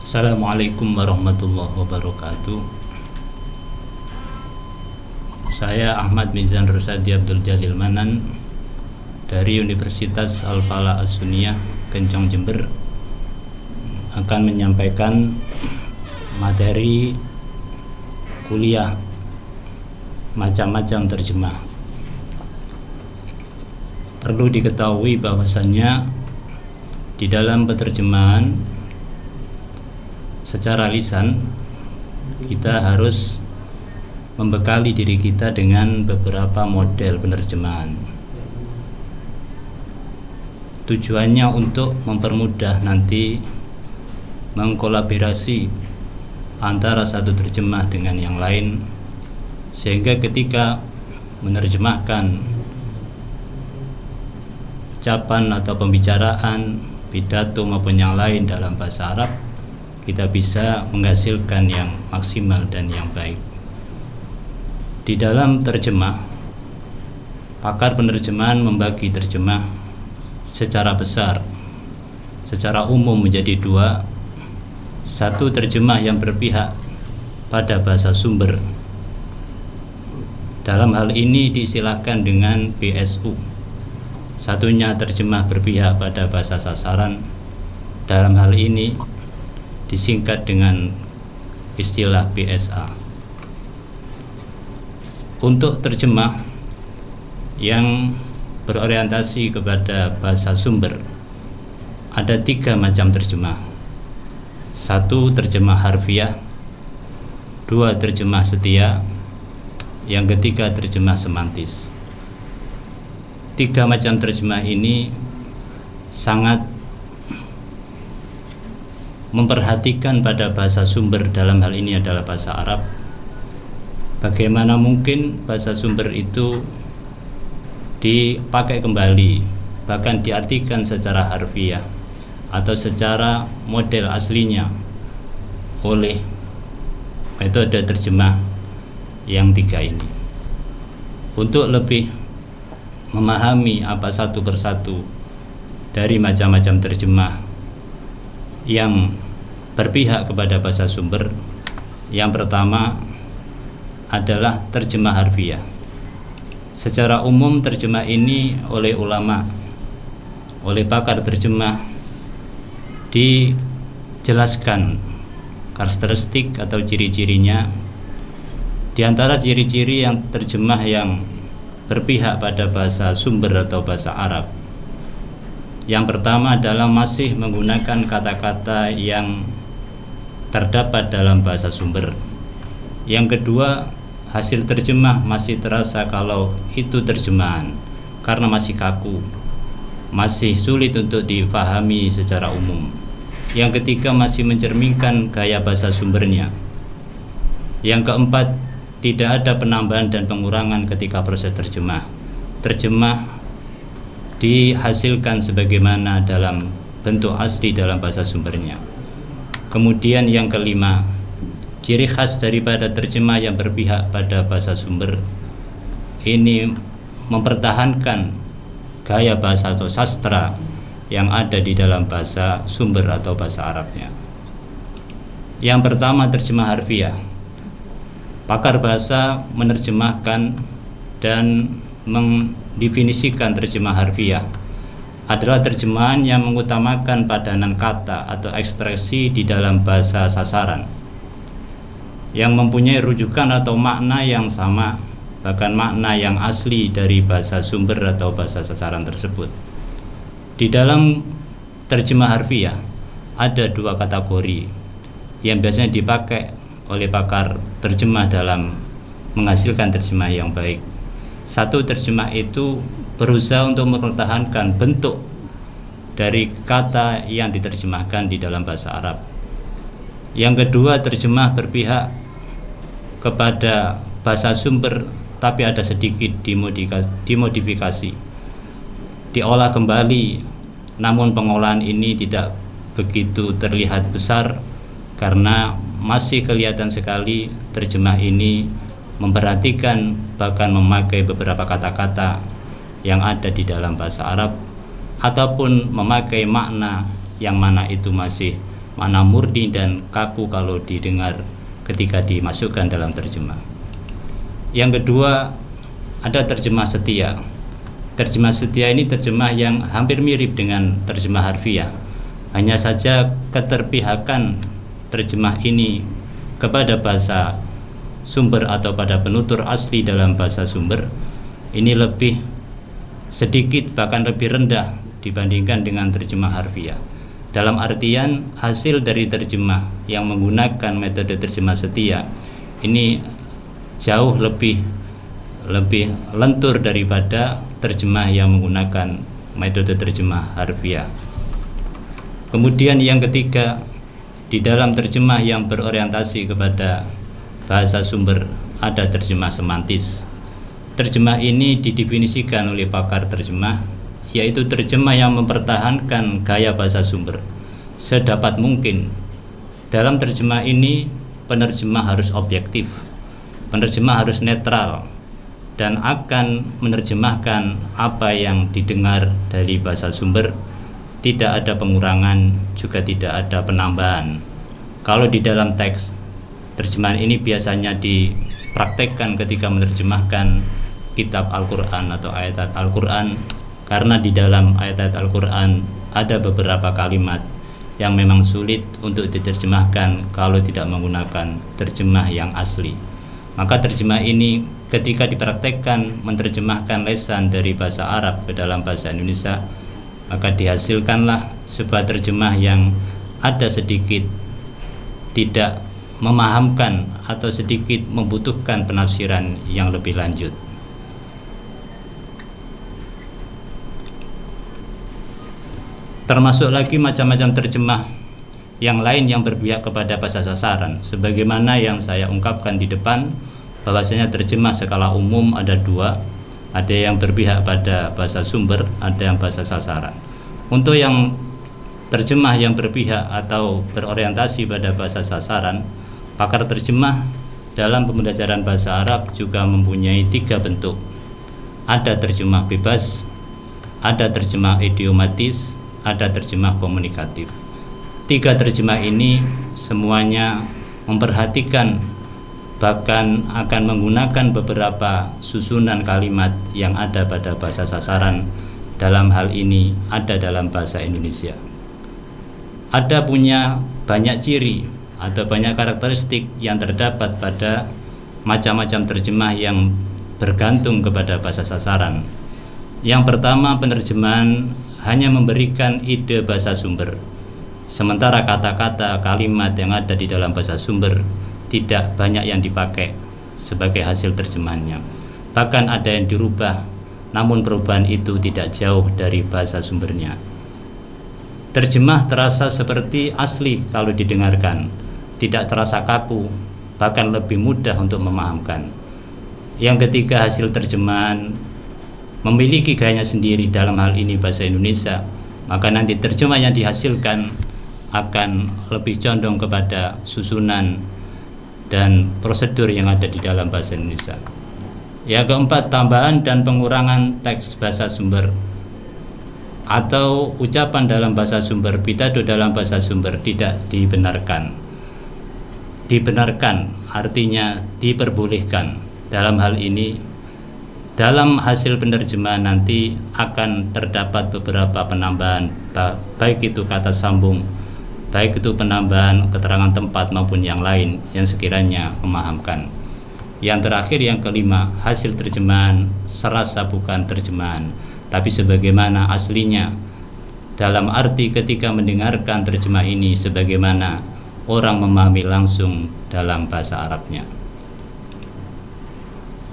Assalamualaikum warahmatullahi wabarakatuh. Saya Ahmad Mizan Rusadi Abdul Jalil Manan dari Universitas Al-Falah As-Sunniyah, Kencong, Jember, akan menyampaikan materi kuliah macam-macam terjemah. Perlu diketahui bahwasannya di dalam penerjemahan secara lisan kita harus membekali diri kita dengan beberapa model penerjemahan. Tujuannya untuk mempermudah nanti mengkolaborasi antara satu terjemah dengan yang lain, sehingga ketika menerjemahkan ucapan atau pembicaraan, pidato maupun yang lain dalam bahasa Arab, kita bisa menghasilkan yang maksimal dan yang baik. Di dalam terjemah, pakar penerjemahan membagi terjemah secara besar, secara umum menjadi dua. Satu, terjemah yang berpihak pada bahasa sumber. Dalam hal ini diistilahkan dengan BSU. Satunya terjemah berpihak pada bahasa sasaran. Dalam hal ini disingkat dengan istilah BSA. Untuk terjemah yang berorientasi kepada bahasa sumber, ada 3 macam terjemah. 1, terjemah harfiah. 2, terjemah setia. Yang ketiga, terjemah semantis. 3 macam terjemah ini sangat memperhatikan pada bahasa sumber, dalam hal ini adalah bahasa Arab. Bagaimana mungkin bahasa sumber itu dipakai kembali, bahkan diartikan secara harfiah atau secara model aslinya oleh metode terjemah yang 3 ini. Untuk lebih memahami apa satu persatu dari macam-macam terjemah yang berpihak kepada bahasa sumber, yang pertama adalah terjemah harfiah. Secara umum terjemah ini oleh ulama, oleh pakar terjemah, dijelaskan karakteristik atau ciri-cirinya. Di antara ciri-ciri yang terjemah yang berpihak pada bahasa sumber atau bahasa Arab, yang pertama adalah masih menggunakan kata-kata yang terdapat dalam bahasa sumber. Yang kedua, hasil terjemah masih terasa kalau itu terjemahan karena masih kaku, masih sulit untuk difahami secara umum. Yang ketiga, masih mencerminkan gaya bahasa sumbernya. Yang keempat, tidak ada penambahan dan pengurangan ketika proses terjemah. Terjemah dihasilkan sebagaimana dalam bentuk asli dalam bahasa sumbernya. Kemudian yang kelima, ciri khas daripada terjemah yang berpihak pada bahasa sumber ini mempertahankan gaya bahasa atau sastra yang ada di dalam bahasa sumber atau bahasa Arabnya. Yang pertama, terjemah harfiah. Pakar bahasa menerjemahkan dan mendefinisikan terjemah harfiah adalah terjemahan yang mengutamakan padanan kata atau ekspresi di dalam bahasa sasaran, yang mempunyai rujukan atau makna yang sama, bahkan makna yang asli dari bahasa sumber atau bahasa sasaran tersebut. Di dalam terjemah harfiah ada 2 kategori yang biasanya dipakai oleh pakar terjemah dalam menghasilkan terjemah yang baik. 1, terjemah itu berusaha untuk mempertahankan bentuk dari kata yang diterjemahkan di dalam bahasa Arab. Yang kedua, terjemah berpihak kepada bahasa sumber tapi ada sedikit dimodifikasi, diolah kembali, namun pengolahan ini tidak begitu terlihat besar karena masih kelihatan sekali terjemah ini memperhatikan bahkan memakai beberapa kata-kata yang ada di dalam bahasa Arab ataupun memakai makna yang mana itu masih makna murni dan kaku kalau didengar ketika dimasukkan dalam terjemah. Yang kedua, ada terjemah setia. Terjemah setia ini terjemah yang hampir mirip dengan terjemah harfiah. Hanya saja keterpihakan terjemah ini kepada bahasa sumber atau pada penutur asli dalam bahasa sumber ini lebih sedikit, bahkan lebih rendah dibandingkan dengan terjemah harfiah. Dalam artian hasil dari terjemah yang menggunakan metode terjemah setia ini jauh lebih lentur daripada terjemah yang menggunakan metode terjemah harfiah. Kemudian yang ketiga, di dalam terjemah yang berorientasi kepada bahasa sumber ada terjemah semantis. Terjemah ini didefinisikan oleh pakar terjemah, yaitu terjemah yang mempertahankan gaya bahasa sumber sedapat mungkin. Dalam terjemah ini, penerjemah harus objektif, penerjemah harus netral, dan akan menerjemahkan apa yang didengar dari bahasa sumber. Tidak ada pengurangan, juga tidak ada penambahan. Kalau di dalam teks, terjemahan ini biasanya dipraktekkan ketika menerjemahkan kitab Al-Quran atau ayat-ayat Al-Quran, karena di dalam ayat-ayat Al-Quran ada beberapa kalimat yang memang sulit untuk diterjemahkan kalau tidak menggunakan terjemah yang asli. Maka terjemah ini ketika dipraktekkan menerjemahkan lesan dari bahasa Arab ke dalam bahasa Indonesia, maka dihasilkanlah sebuah terjemah yang ada sedikit tidak memahamkan atau sedikit membutuhkan penafsiran yang lebih lanjut. Termasuk lagi macam-macam terjemah yang lain yang berpihak kepada bahasa sasaran, sebagaimana yang saya ungkapkan di depan, bahwasanya terjemah skala umum ada dua, ada yang berpihak pada bahasa sumber, ada yang bahasa sasaran. Untuk yang terjemah yang berpihak atau berorientasi pada bahasa sasaran, pakar terjemah dalam pembelajaran bahasa Arab juga mempunyai 3 bentuk. Ada terjemah bebas, ada terjemah idiomatis, ada terjemah komunikatif. 3 terjemah ini semuanya memperhatikan, bahkan akan menggunakan beberapa susunan kalimat yang ada pada bahasa sasaran. Dalam hal ini ada dalam bahasa Indonesia. Ada punya banyak ciri atau banyak karakteristik yang terdapat pada macam-macam terjemah yang bergantung kepada bahasa sasaran. Yang pertama, penerjemahan hanya memberikan ide bahasa sumber, sementara kata-kata kalimat yang ada di dalam bahasa sumber tidak banyak yang dipakai sebagai hasil terjemahannya. Bahkan ada yang dirubah, namun perubahan itu tidak jauh dari bahasa sumbernya. Terjemah terasa seperti asli kalau didengarkan, tidak terasa kaku, bahkan lebih mudah untuk memahamkan. Yang ketiga, hasil terjemahan memiliki gayanya sendiri, dalam hal ini bahasa Indonesia, maka nanti terjemah yang dihasilkan akan lebih condong kepada susunan dan prosedur yang ada di dalam bahasa Indonesia. Yang keempat, tambahan dan pengurangan teks bahasa sumber atau ucapan dalam bahasa sumber, pidato dalam bahasa sumber tidak dibenarkan. Dibenarkan artinya diperbolehkan. Dalam hal ini, dalam hasil penerjemahan nanti akan terdapat beberapa penambahan, baik itu kata sambung, baik itu penambahan keterangan tempat maupun yang lain yang sekiranya memahamkan. Yang terakhir, yang kelima, hasil terjemahan serasa bukan terjemahan, tapi sebagaimana aslinya, dalam arti ketika mendengarkan terjemah ini sebagaimana orang memahami langsung dalam bahasa Arabnya.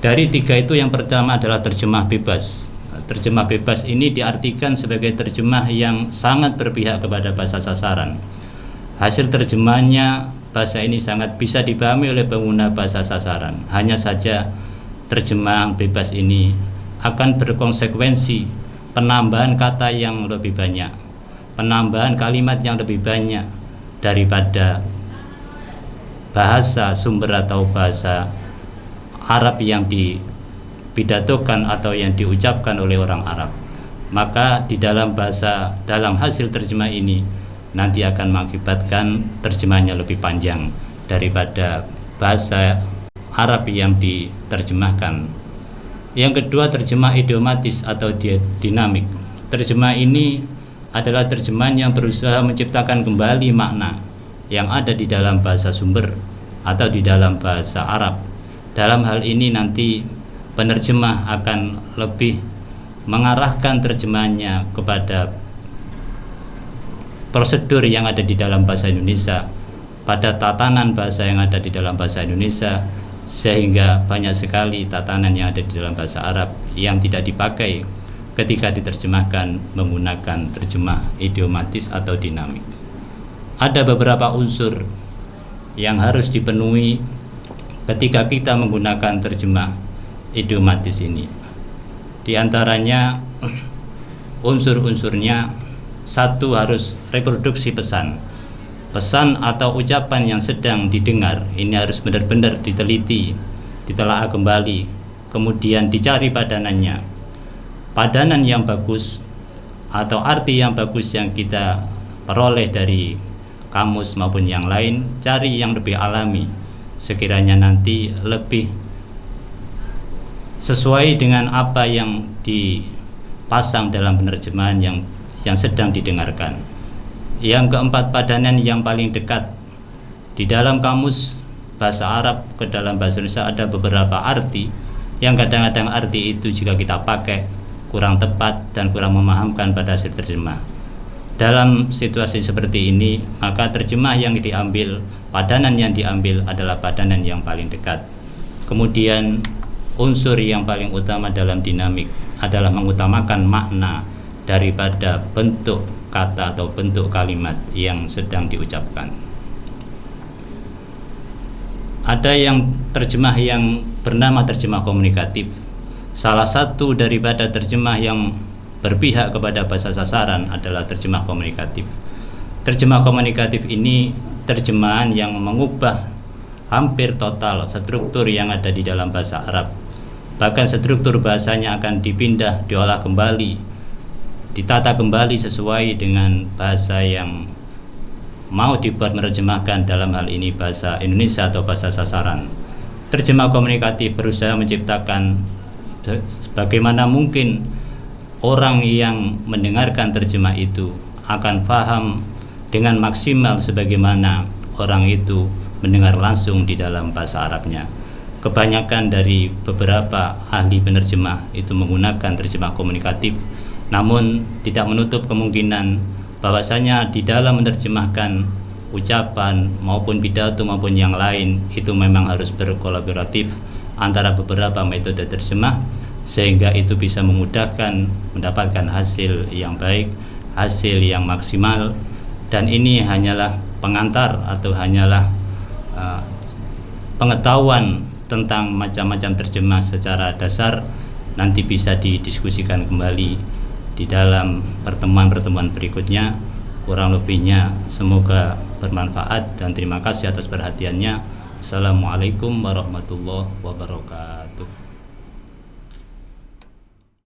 Dari 3 itu, yang pertama adalah terjemah bebas. Terjemah bebas ini diartikan sebagai terjemah yang sangat berpihak kepada bahasa sasaran. Hasil terjemahannya, bahasa ini sangat bisa dipahami oleh pengguna bahasa sasaran. Hanya saja terjemah bebas ini akan berkonsekuensi penambahan kata yang lebih banyak, penambahan kalimat yang lebih banyak daripada bahasa sumber atau bahasa Arab yang dipidatokan atau yang diucapkan oleh orang Arab. Maka di dalam hasil terjemah ini nanti akan mengakibatkan terjemahnya lebih panjang daripada bahasa Arab yang diterjemahkan. Yang kedua, terjemah idiomatis atau dinamik. Terjemah ini adalah terjemahan yang berusaha menciptakan kembali makna yang ada di dalam bahasa sumber atau di dalam bahasa Arab. Dalam hal ini nanti penerjemah akan lebih mengarahkan terjemahannya kepada prosedur yang ada di dalam bahasa Indonesia, pada tatanan bahasa yang ada di dalam bahasa Indonesia, sehingga banyak sekali tatanan yang ada di dalam bahasa Arab yang tidak dipakai ketika diterjemahkan menggunakan terjemah idiomatis atau dinamik. Ada beberapa unsur yang harus dipenuhi ketika kita menggunakan terjemah idiomatis ini. Di antaranya unsur-unsurnya, satu, harus reproduksi pesan. Pesan atau ucapan yang sedang didengar ini harus benar-benar diteliti, ditelaah kembali, kemudian dicari padanannya. Padanan yang bagus atau arti yang bagus yang kita peroleh dari kamus maupun yang lain, cari yang lebih alami, sekiranya nanti lebih sesuai dengan apa yang dipasang dalam penerjemahan yang sedang didengarkan. Yang keempat, padanan yang paling dekat. Di dalam kamus bahasa Arab ke dalam bahasa Indonesia ada beberapa arti yang kadang-kadang arti itu jika kita pakai kurang tepat dan kurang memahamkan pada hasil terjemah. Dalam situasi seperti ini, maka terjemah yang diambil, padanan yang diambil adalah padanan yang paling dekat. Kemudian unsur yang paling utama dalam dinamik adalah mengutamakan makna daripada bentuk kata atau bentuk kalimat yang sedang diucapkan. Ada yang terjemah yang bernama terjemah komunikatif. Salah satu daripada terjemah yang berpihak kepada bahasa sasaran adalah terjemah komunikatif. Terjemah komunikatif ini terjemahan yang mengubah hampir total struktur yang ada di dalam bahasa Arab. Bahkan struktur bahasanya akan dipindah, diolah kembali, ditata kembali sesuai dengan bahasa yang mau dibuat menerjemahkan, dalam hal ini bahasa Indonesia atau bahasa sasaran. Terjemah komunikatif berusaha menciptakan bagaimana mungkin orang yang mendengarkan terjemah itu akan paham dengan maksimal sebagaimana orang itu mendengar langsung di dalam bahasa Arabnya. Kebanyakan dari beberapa ahli penerjemah itu menggunakan terjemah komunikatif, namun tidak menutup kemungkinan bahwasanya di dalam menerjemahkan ucapan maupun pidato maupun yang lain itu memang harus berkolaboratif antara beberapa metode terjemah, sehingga itu bisa memudahkan mendapatkan hasil yang baik, hasil yang maksimal. Dan ini hanyalah pengantar atau hanyalah pengetahuan tentang macam-macam terjemah secara dasar. Nanti bisa didiskusikan kembali di dalam pertemuan-pertemuan berikutnya. Kurang lebihnya semoga bermanfaat dan terima kasih atas perhatiannya. Assalamualaikum warahmatullahi wabarakatuh.